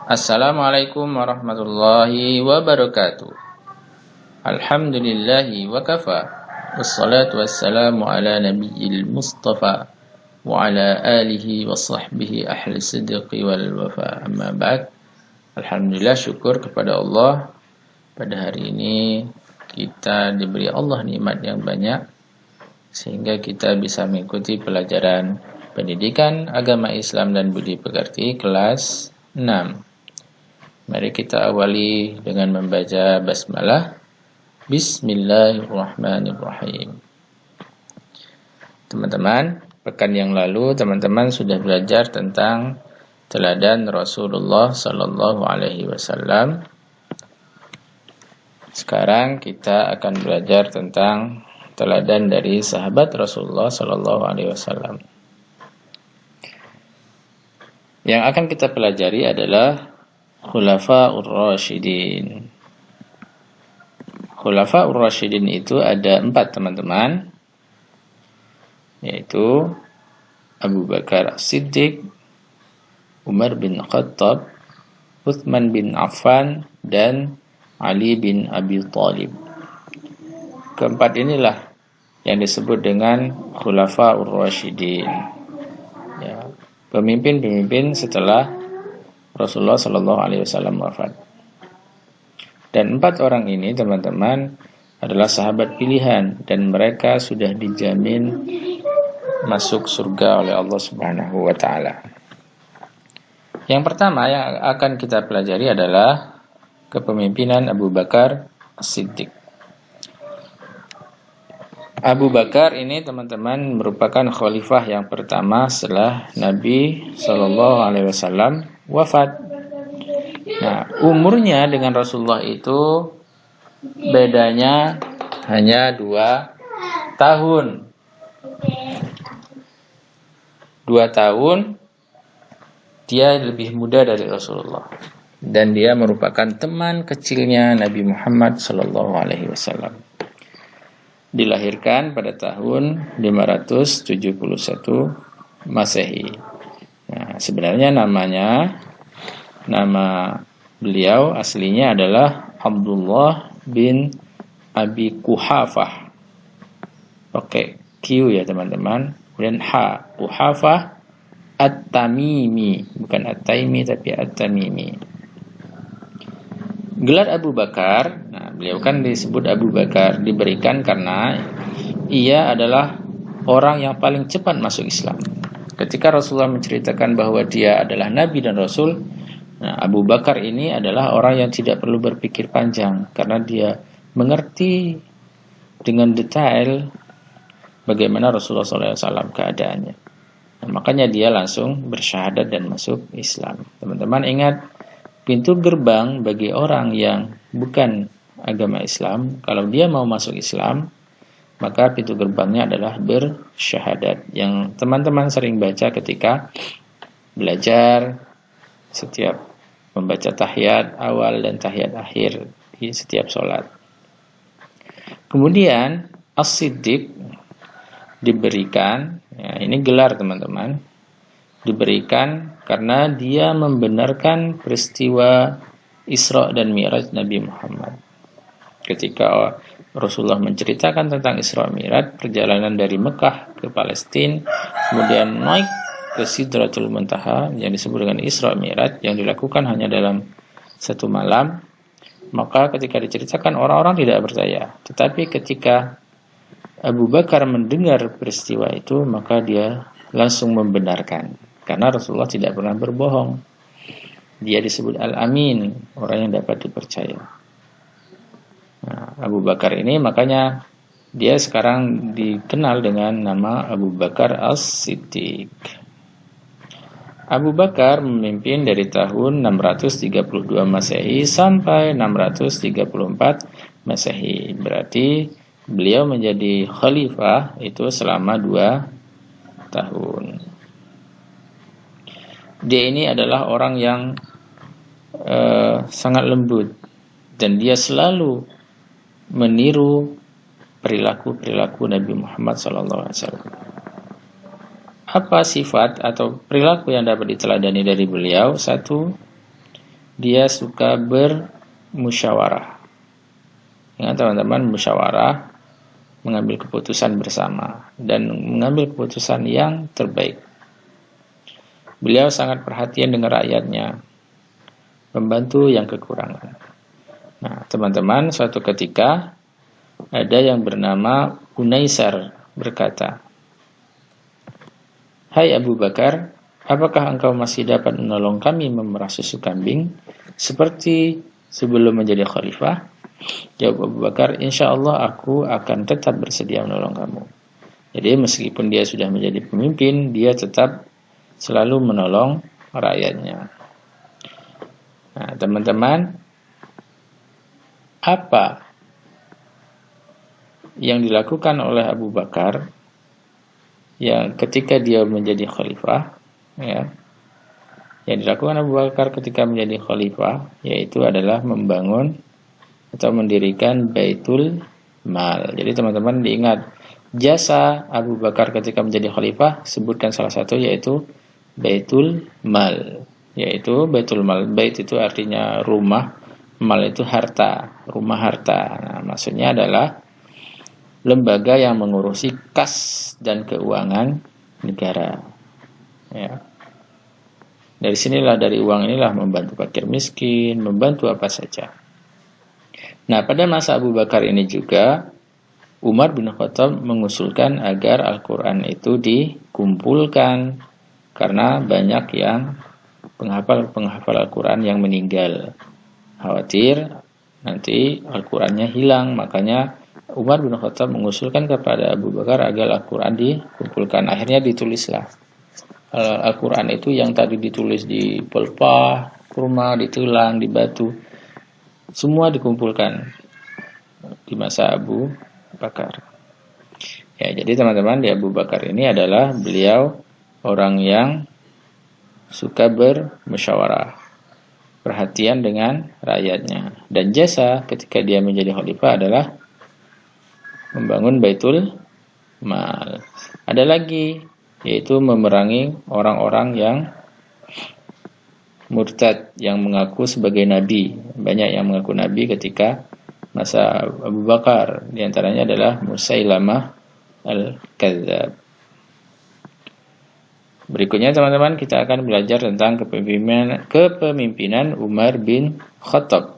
Assalamualaikum warahmatullahi wabarakatuh. Alhamdulillahi wa kafa. Wassalatu wassalamu ala nabiyil mustafa wa ala alihi wa sahbihi ahli sidqi wal wafa. Amma ba'd. Alhamdulillah, syukur kepada Allah. Pada hari ini kita diberi Allah nikmat yang banyak sehingga kita bisa mengikuti pelajaran pendidikan agama Islam dan budi pekerti kelas 6. Mari kita awali dengan membaca basmalah. Bismillahirrahmanirrahim. Teman-teman, pekan yang lalu teman-teman sudah belajar tentang teladan Rasulullah sallallahu alaihi wasallam. Sekarang kita akan belajar tentang teladan dari sahabat Rasulullah sallallahu alaihi wasallam. Yang akan kita pelajari adalah Khulafaur Rasyidin. Khulafaur Rasyidin itu ada 4 teman-teman, yaitu Abu Bakar As-Siddiq, Umar bin Khattab, Uthman bin Affan, dan Ali bin Abi Thalib. Keempat inilah yang disebut dengan Khulafaur Rasyidin, ya, pemimpin-pemimpin setelah Rasulullah Shallallahu Alaihi Wasallam wafat. Dan 4 orang ini, teman-teman, adalah sahabat pilihan dan mereka sudah dijamin masuk surga oleh Allah Subhanahu Wa Taala. Yang pertama yang akan kita pelajari adalah kepemimpinan Abu Bakar As-Siddiq. Abu Bakar ini, teman-teman, merupakan khalifah yang pertama setelah Nabi Shallallahu Alaihi Wasallam wafat. Nah, umurnya dengan Rasulullah itu bedanya hanya 2 tahun. 2 tahun dia lebih muda dari Rasulullah. Dan dia merupakan teman kecilnya Nabi Muhammad Sallallahu Alaihi Wasallam. Dilahirkan pada tahun 571 Masehi. Nah, sebenarnya nama beliau aslinya adalah Abdullah bin Abi Quhafah. Pakai Q ya teman-teman. Kemudian H, Quhafah At-Tamimi, bukan At-Taimi tapi At-Tamimi. Gelar Abu Bakar, nah beliau kan disebut Abu Bakar, diberikan karena ia adalah orang yang paling cepat masuk Islam. Ketika Rasulullah menceritakan bahwa dia adalah Nabi dan Rasul, nah Abu Bakar ini adalah orang yang tidak perlu berpikir panjang karena dia mengerti dengan detail bagaimana Rasulullah SAW keadaannya. Nah, makanya dia langsung bersyahadat dan masuk Islam. Teman-teman ingat, pintu gerbang bagi orang yang bukan agama Islam, kalau dia mau masuk Islam, maka pintu gerbangnya adalah bersyahadat. Yang teman-teman sering baca ketika belajar setiap membaca tahiyat awal dan tahiyat akhir di setiap sholat. Kemudian As-Siddiq diberikan, ya, ini gelar teman-teman, diberikan karena dia membenarkan peristiwa Isra dan Mi'raj Nabi Muhammad. Ketika Rasulullah menceritakan tentang Isra Mi'raj, perjalanan dari Mekah ke Palestina, kemudian naik ke Sidratul Muntaha yang disebut dengan Isra Mi'raj, yang dilakukan hanya dalam 1 malam, maka ketika diceritakan orang-orang tidak percaya. Tetapi ketika Abu Bakar mendengar peristiwa itu, maka dia langsung membenarkan. Karena Rasulullah tidak pernah berbohong. Dia disebut Al-Amin, orang yang dapat dipercaya. Nah, Abu Bakar ini makanya dia sekarang dikenal dengan nama Abu Bakar As-Siddiq. Abu Bakar memimpin dari tahun 632 Masehi sampai 634 Masehi. Berarti beliau menjadi khalifah itu selama 2 tahun. Dia ini adalah orang yang sangat lembut dan dia selalu meniru perilaku Nabi Muhammad SAW. Apa sifat atau perilaku yang dapat diteladani dari beliau? 1, dia suka bermusyawarah. Ingat teman-teman, musyawarah mengambil keputusan bersama dan mengambil keputusan yang terbaik. Beliau sangat perhatian dengan rakyatnya, membantu yang kekurangan. Nah, teman-teman, suatu ketika ada yang bernama Unaisar berkata, "Hai Abu Bakar, apakah engkau masih dapat menolong kami memerah susu kambing seperti sebelum menjadi khalifah?" Jawab Abu Bakar, "Insya Allah aku akan tetap bersedia menolong kamu." Jadi meskipun dia sudah menjadi pemimpin, dia tetap selalu menolong rakyatnya. Nah, teman-teman, apa yang dilakukan oleh Abu Bakar yang ketika dia menjadi khalifah, ya, yang dilakukan Abu Bakar ketika menjadi khalifah, yaitu adalah membangun atau mendirikan Baitul Mal. Jadi teman-teman diingat, jasa Abu Bakar ketika menjadi khalifah, sebutkan salah satu yaitu Baitul Mal. Yaitu Baitul Mal. Bait itu artinya rumah, mal itu harta, rumah harta. Nah, maksudnya adalah lembaga yang mengurusi kas dan keuangan negara. Ya. Dari sinilah, dari uang inilah membantu fakir miskin, membantu apa saja. Nah, pada masa Abu Bakar ini juga Umar bin Khattab mengusulkan agar Al-Quran itu dikumpulkan karena banyak yang penghafal Al-Quran yang meninggal. Khawatir nanti Al-Qurannya hilang, makanya Umar bin Khattab mengusulkan kepada Abu Bakar agar Al-Quran dikumpulkan. Akhirnya ditulislah Al-Quran itu, yang tadi ditulis di pelepah, kurma, di tulang, di batu, semua dikumpulkan di masa Abu Bakar. Ya, jadi teman-teman, di Abu Bakar ini adalah beliau orang yang suka bermusyawarah, perhatian dengan rakyatnya, dan jasa ketika dia menjadi khalifah adalah membangun Baitul Mal. Ada lagi, yaitu memerangi orang-orang yang murtad, yang mengaku sebagai nabi. Banyak yang mengaku nabi ketika masa Abu Bakar. Di antaranya adalah Musailamah al-Kadzab. Berikutnya teman-teman, kita akan belajar tentang kepemimpinan Umar bin Khattab.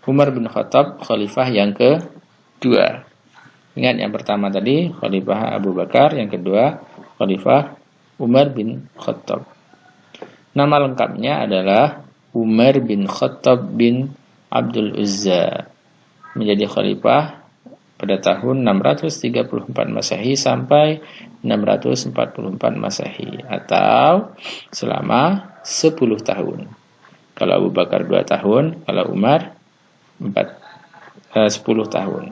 Umar bin Khattab khalifah yang kedua. Ingat, yang pertama tadi khalifah Abu Bakar, yang kedua khalifah Umar bin Khattab. Nama lengkapnya adalah Umar bin Khattab bin Abdul Uzza. Menjadi khalifah pada tahun 634 Masehi sampai 644 Masehi, atau selama 10 tahun. Kalau Abu Bakar 2 tahun, kalau Umar 10 tahun.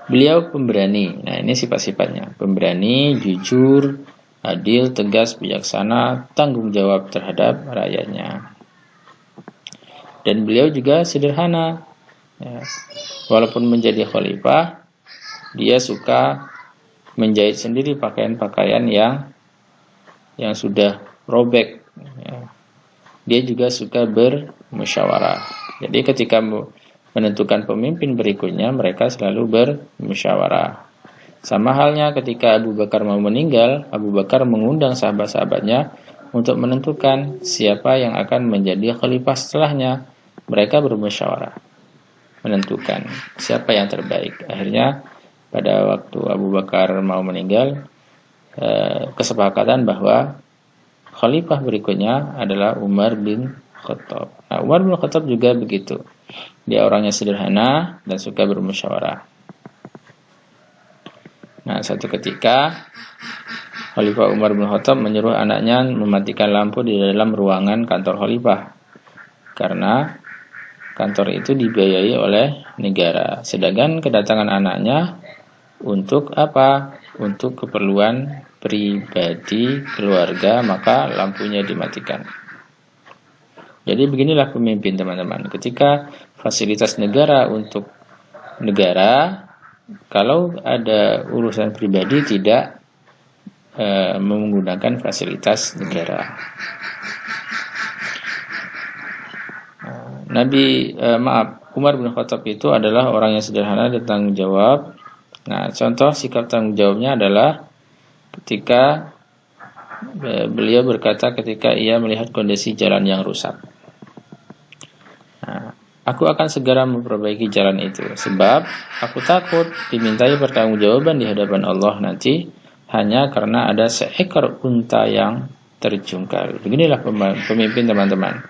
Beliau pemberani. Nah, ini sifat-sifatnya. Pemberani, jujur, adil, tegas, bijaksana, tanggung jawab terhadap rakyatnya. Dan beliau juga sederhana. Ya. Walaupun menjadi khalifah, dia suka menjahit sendiri pakaian-pakaian yang sudah robek. Ya. Dia juga suka bermusyawarah. Jadi ketika menentukan pemimpin berikutnya, mereka selalu bermusyawarah. Sama halnya ketika Abu Bakar mau meninggal, Abu Bakar mengundang sahabat-sahabatnya untuk menentukan siapa yang akan menjadi khalifah setelahnya. Mereka bermusyawarah, menentukan siapa yang terbaik. Akhirnya pada waktu Abu Bakar mau meninggal, kesepakatan bahwa khalifah berikutnya adalah Umar bin Khattab. Nah, Umar bin Khattab juga begitu. Dia orangnya sederhana dan suka bermusyawarah. Nah, satu ketika Khalifah Umar bin Khattab menyuruh anaknya mematikan lampu di dalam ruangan kantor khalifah, karena kantor itu dibiayai oleh negara. Sedangkan kedatangan anaknya untuk apa? Untuk keperluan pribadi keluarga, maka lampunya dimatikan. Jadi beginilah pemimpin, teman-teman. Ketika fasilitas negara untuk negara, kalau ada urusan pribadi tidak menggunakan fasilitas negara. Umar bin Khattab itu adalah orang yang sederhana dan tanggung jawab. Nah, contoh sikap tanggung jawabnya adalah ketika beliau berkata ketika ia melihat kondisi jalan yang rusak. Nah, aku akan segera memperbaiki jalan itu, sebab aku takut dimintai pertanggungjawaban di hadapan Allah nanti hanya karena ada seekor unta yang terjungkal. Beginilah pemimpin, teman-teman.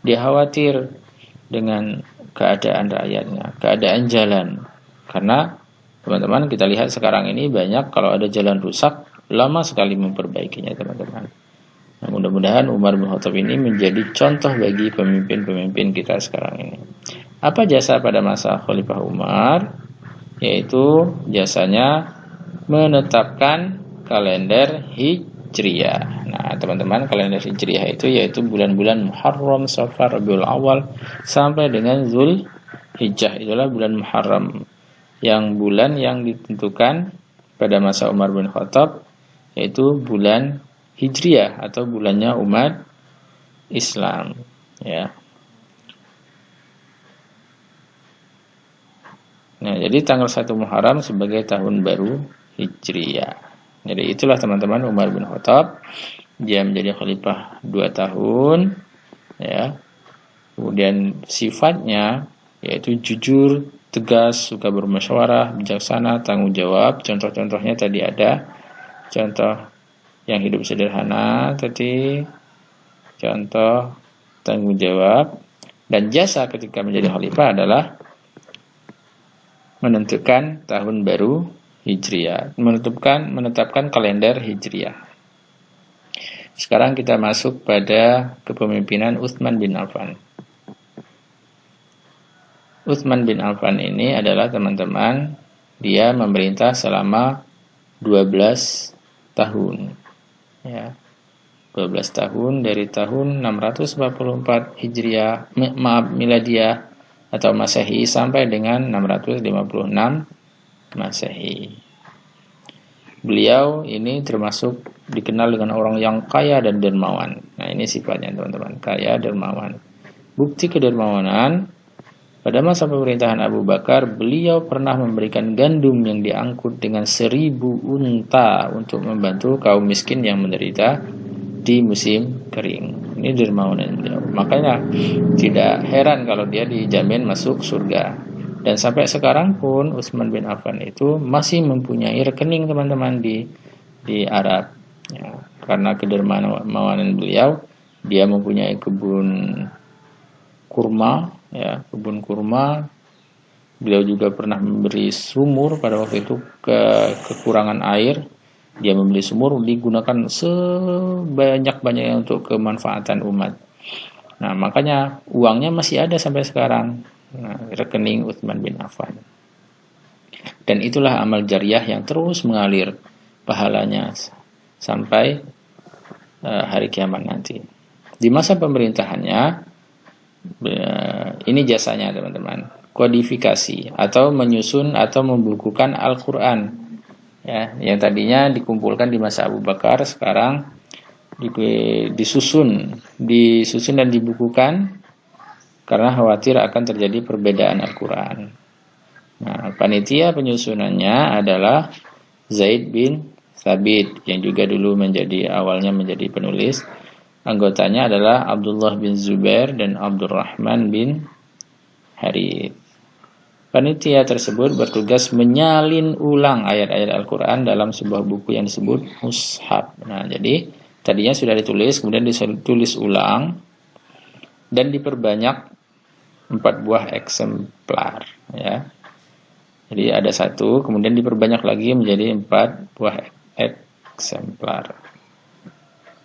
Dia khawatir dengan keadaan rakyatnya, keadaan jalan. Karena teman-teman, kita lihat sekarang ini banyak kalau ada jalan rusak, lama sekali memperbaikinya, teman-teman. Nah, mudah-mudahan Umar bin Khattab ini menjadi contoh bagi pemimpin-pemimpin kita sekarang ini. Apa jasa pada masa Khalifah Umar? Yaitu jasanya menetapkan kalender Hijriah. Nah, teman-teman, kalender Hijriah itu yaitu bulan-bulan Muharram, Safar, Rabiul Awal sampai dengan Zulhijjah. Itulah bulan Muharram, yang bulan yang ditentukan pada masa Umar bin Khattab yaitu bulan Hijriah atau bulannya umat Islam, ya. Nah, jadi tanggal 1 Muharram sebagai tahun baru Hijriah. Jadi itulah, teman-teman, Umar bin Khattab. Dia menjadi khalifah 2 tahun, ya. Kemudian sifatnya yaitu jujur, tegas, suka bermusyawarah, bijaksana, tanggung jawab. Contoh-contohnya tadi ada contoh yang hidup sederhana tadi, contoh tanggung jawab, dan jasa ketika menjadi khalifah adalah menentukan tahun baru Hijriah, menetapkan kalender Hijriah. Sekarang kita masuk pada kepemimpinan Utsman bin Affan. Utsman bin Affan ini adalah, teman-teman, dia memerintah selama 12 tahun. Ya. 12 tahun dari tahun 644 Hijriah, Miladiah atau Masehi sampai dengan 656 Masehi. Beliau ini termasuk dikenal dengan orang yang kaya dan dermawan. Nah, ini sifatnya, teman-teman, kaya, dermawan. Bukti kedermawanan, pada masa pemerintahan Abu Bakar, beliau pernah memberikan gandum yang diangkut dengan 1000 unta untuk membantu kaum miskin yang menderita di musim kering. Ini dermawanan beliau. Makanya tidak heran kalau dia dijamin masuk surga. Dan sampai sekarang pun Utsman bin Affan itu masih mempunyai rekening, teman-teman, di Arab. Ya, karena kedermawanan beliau, dia mempunyai kebun kurma, ya, kebun kurma. Beliau juga pernah memberi sumur pada waktu itu kekurangan air. Dia membeli sumur digunakan sebanyak-banyaknya untuk kemanfaatan umat. Nah, makanya uangnya masih ada sampai sekarang. Nah, rekening Utsman bin Affan. Dan itulah amal jariah yang terus mengalir pahalanya sampai hari kiamat nanti. Di masa pemerintahannya, ini jasanya, teman-teman, kodifikasi atau menyusun atau membukukan Al-Quran, ya, yang tadinya dikumpulkan di masa Abu Bakar, sekarang disusun dan dibukukan karena khawatir akan terjadi perbedaan Al-Quran. Nah, panitia penyusunannya adalah Zaid bin Thabit, yang juga dulu awalnya menjadi penulis. Anggotanya adalah Abdullah bin Zubair dan Abdurrahman bin Harith. Panitia tersebut bertugas menyalin ulang ayat-ayat Al-Quran dalam sebuah buku yang disebut Mushaf. Nah, jadi tadinya sudah ditulis, kemudian ditulis ulang dan diperbanyak 4 buah eksemplar. Ya. Jadi ada 1, kemudian diperbanyak lagi menjadi 4 buah eksemplar.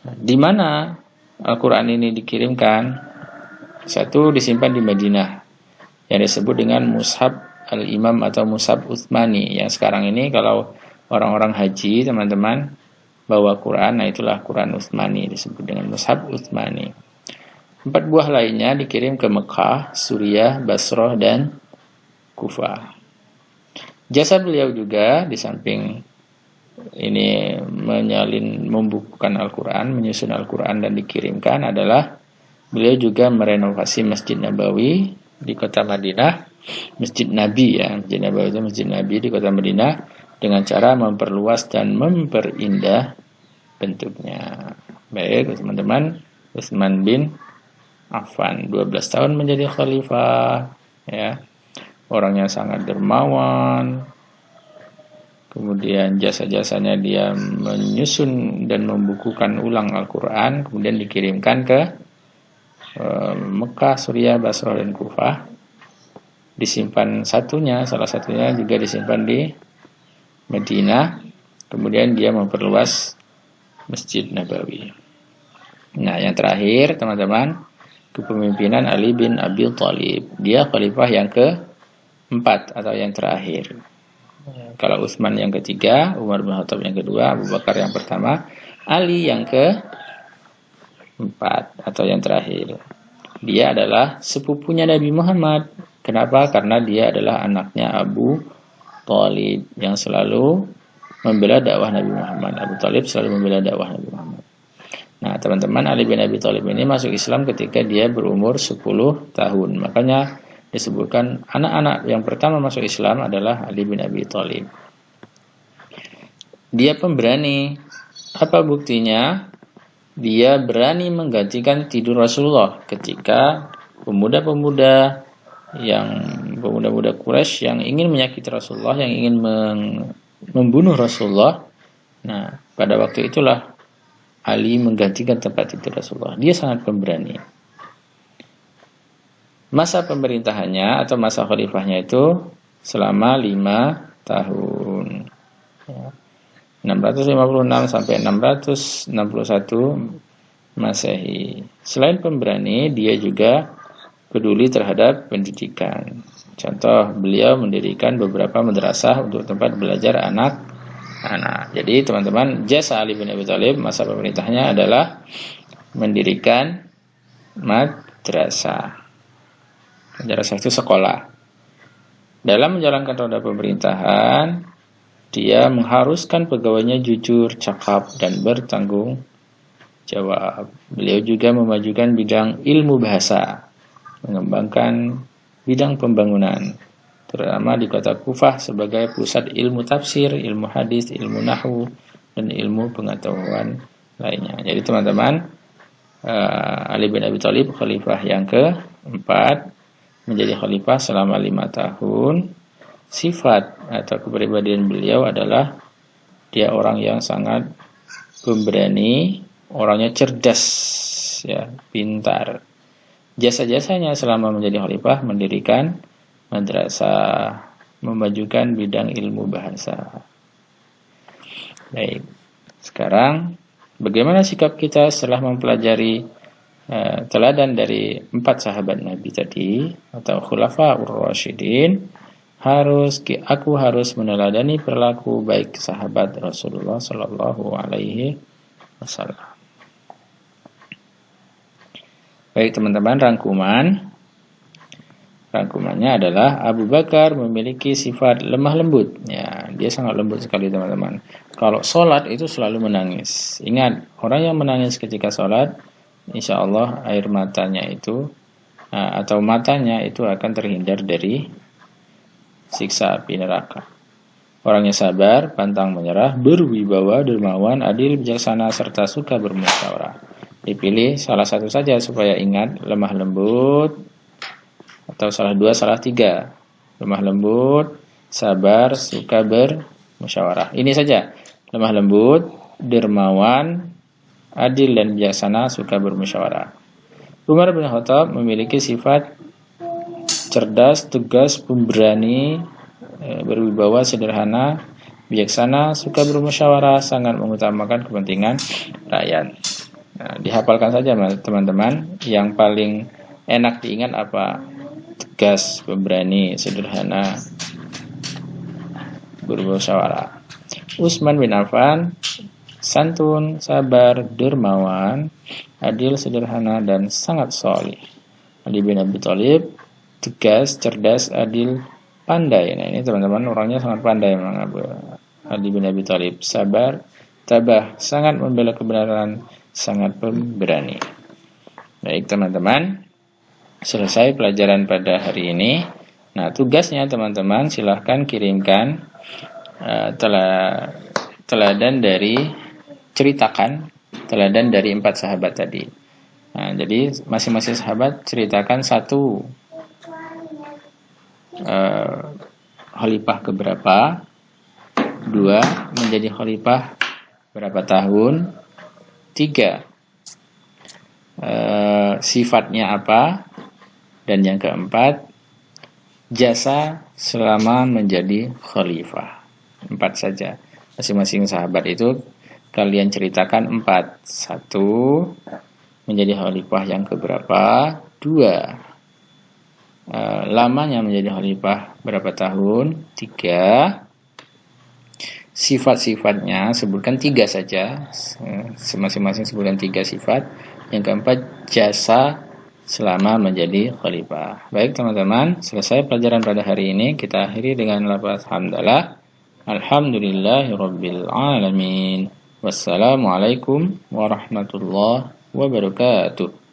Nah, di mana Al-Quran ini dikirimkan? 1 disimpan di Madinah, yang disebut dengan Mushaf Al-Imam atau Mushaf Utsmani. Yang sekarang ini kalau orang-orang haji, teman-teman, bawa Quran, nah itulah Quran Utsmani, disebut dengan Mushaf Utsmani. 4 buah lainnya dikirim ke Mekah, Suriah, Basrah, dan Kufah. Jasa beliau juga di samping ini membukukan Al-Quran, menyusun Al-Quran dan dikirimkan adalah Beliau juga merenovasi Masjid Nabawi di kota Madinah, Masjid Nabi ya, Masjid Nabawi itu Masjid Nabi di kota Madinah, dengan cara memperluas dan memperindah bentuknya. Baik teman-teman, Utsman bin Affan 12 tahun menjadi khalifah ya. Orangnya sangat dermawan. Kemudian jasa-jasanya dia menyusun dan membukukan ulang Al-Quran, kemudian dikirimkan ke Mekah, Suriah, Basrah, dan Kufah. Disimpan salah satunya juga disimpan di Madinah. Kemudian dia memperluas Masjid Nabawi. Nah, yang terakhir teman-teman, kepemimpinan Ali bin Abi Thalib. Dia khalifah yang keempat atau yang terakhir. Kalau Utsman yang ketiga, Umar bin Khattab yang kedua, Abu Bakar yang pertama, Ali yang keempat atau yang terakhir. Dia adalah sepupunya Nabi Muhammad. Kenapa? Karena dia adalah anaknya Abu Thalib yang selalu membela dakwah Nabi Muhammad. Abu Thalib selalu membela dakwah Nabi Muhammad. Nah, teman-teman, Ali bin Abi Thalib ini masuk Islam ketika dia berumur 10 tahun. Makanya disebutkan anak-anak yang pertama masuk Islam adalah Ali bin Abi Thalib. Dia pemberani. Apa buktinya? Dia berani menggantikan tidur Rasulullah ketika pemuda-pemuda Quraisy yang ingin menyakiti Rasulullah, yang ingin membunuh Rasulullah. Nah, pada waktu itulah Ali menggantikan tempat tidur Rasulullah. Dia sangat pemberani. Masa pemerintahannya atau masa khalifahnya itu selama 5 tahun. 656 sampai 661 Masehi. Selain pemberani, dia juga peduli terhadap pendidikan. Contoh, beliau mendirikan beberapa madrasah untuk tempat belajar anak-anak. Jadi teman-teman, jasa Ali bin Abi Thalib masa pemerintahnya adalah mendirikan madrasah. Madrasah itu sekolah. Dalam menjalankan roda pemerintahan, dia mengharuskan pegawainya jujur, cakap, dan bertanggung jawab. Beliau juga memajukan bidang ilmu bahasa, mengembangkan bidang pembangunan, terutama di kota Kufah sebagai pusat ilmu tafsir, ilmu hadis, ilmu nahwu, dan ilmu pengetahuan lainnya. Jadi teman-teman, Ali bin Abi Thalib khalifah yang keempat, menjadi khalifah selama 5 tahun. Sifat atau kepribadian beliau adalah dia orang yang sangat pemberani, orangnya cerdas, ya, pintar. Jasa-jasanya selama menjadi khalifah mendirikan madrasah, memajukan bidang ilmu bahasa. Baik, sekarang bagaimana sikap kita setelah mempelajari teladan dari 4 sahabat Nabi tadi atau Khulafaur Rasyidin? Aku harus meneladani perilaku baik sahabat Rasulullah Sallallahu Alaihi Wasallam. Baik teman-teman, rangkumannya adalah Abu Bakar memiliki sifat lemah lembut. Ya, dia sangat lembut sekali teman-teman. Kalau sholat itu selalu menangis. Ingat, orang yang menangis ketika sholat, insya Allah air matanya itu atau matanya itu akan terhindar dari siksa api neraka. Orangnya sabar, pantang menyerah, berwibawa, dermawan, adil, bijaksana, serta suka bermusyawarah. Dipilih salah satu saja supaya ingat, lemah lembut, atau salah 2, salah 3. Lemah lembut, sabar, suka bermusyawarah. Ini saja, lemah lembut, dermawan, adil, dan bijaksana, suka bermusyawarah. Umar bin Khattab memiliki sifat cerdas, tegas, pemberani, berwibawa, sederhana, bijaksana, suka bermusyawarah, sangat mengutamakan kepentingan rakyat. Nah, dihafalkan saja teman-teman. Yang paling enak diingat apa? Tegas, pemberani, sederhana, bermusyawarah. Utsman bin Affan santun, sabar, dermawan, adil, sederhana, dan sangat sholih. Ali bin Abi Thalib tegas, cerdas, adil, pandai. Nah, ini teman-teman orangnya sangat pandai memang Ali bin Abi Thalib. Sabar, tabah, sangat membela kebenaran, sangat pemberani. Baik teman-teman, selesai pelajaran pada hari ini. Nah, tugasnya teman-teman silahkan kirimkan teladan dari teladan dari 4 sahabat tadi. Nah, jadi masing-masing sahabat ceritakan satu khalifah keberapa, 2 menjadi khalifah berapa tahun, 3 sifatnya apa, dan yang keempat jasa selama menjadi khalifah. 4 saja. Masing-masing sahabat itu kalian ceritakan 4. 1 menjadi khalifah yang keberapa, 2 lamanya menjadi khalifah berapa tahun, 3 sifat-sifatnya sebutkan 3 saja, masing-masing sebutkan 3 sifat, yang keempat jasa selama menjadi khalifah. Baik teman-teman, selesai pelajaran pada hari ini. Kita akhiri dengan lafaz hamdalah. Alhamdulillahirabbil alamin. Wassalamualaikum warahmatullahi wabarakatuh.